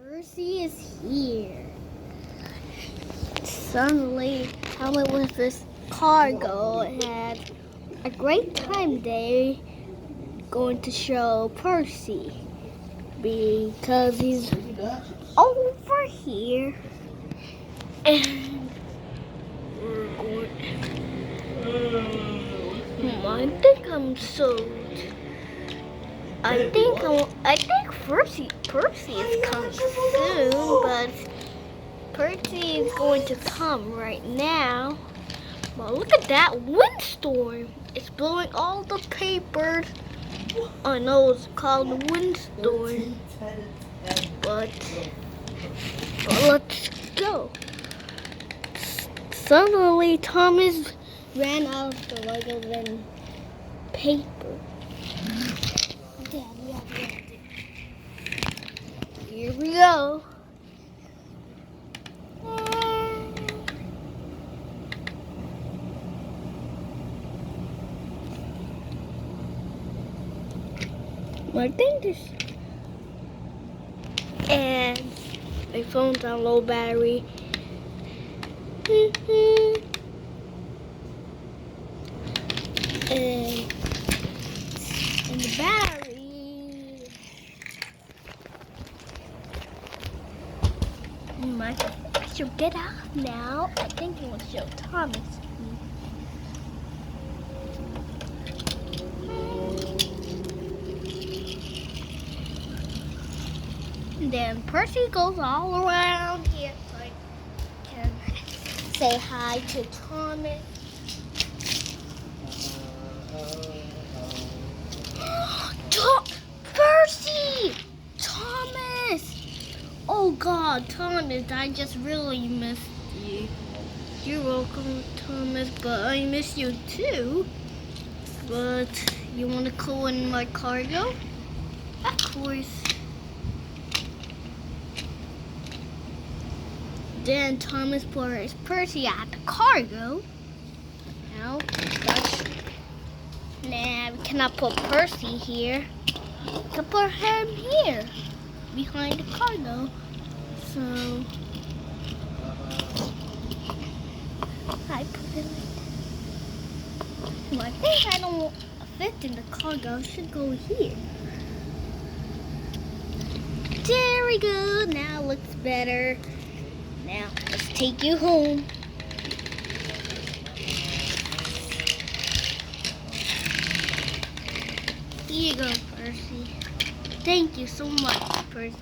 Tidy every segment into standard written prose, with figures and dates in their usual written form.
Percy is here. Suddenly, Helen with his cargo had a great time day going to show Percy because he's over here and we're going. I think I'm sold. I think Percy is coming soon, but Percy is going to come right now. Well, look at that windstorm. It's blowing all the papers. I know it's called a windstorm, but let's go. Suddenly, Thomas ran out of the Legos and paper. Here we go. I think this, and my phone's on low battery. And the battery. I should get out now. I think it will show Thomas. And then Percy goes all around here so I can say hi to Thomas. Percy! Thomas! Oh God, Thomas, I just really missed you. You're welcome, Thomas, but I miss you too. But you want to go in my cargo? Of course. Then Thomas puts Percy at the cargo. Now, nah, we cannot put Percy here. We can put him here, behind the cargo. So, I put it like that. Well, I think I don't fit in the cargo. I should go here. Very good. Now it looks better. Now, let's take you home. Here you go, Percy. Thank you so much, Percy.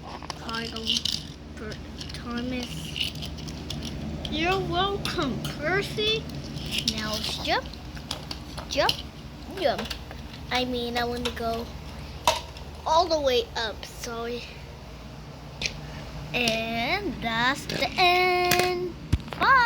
For Thomas. You're welcome, Percy. Now let's jump. Jump. I mean, I want to go all the way up, sorry. And that's the end. Bye.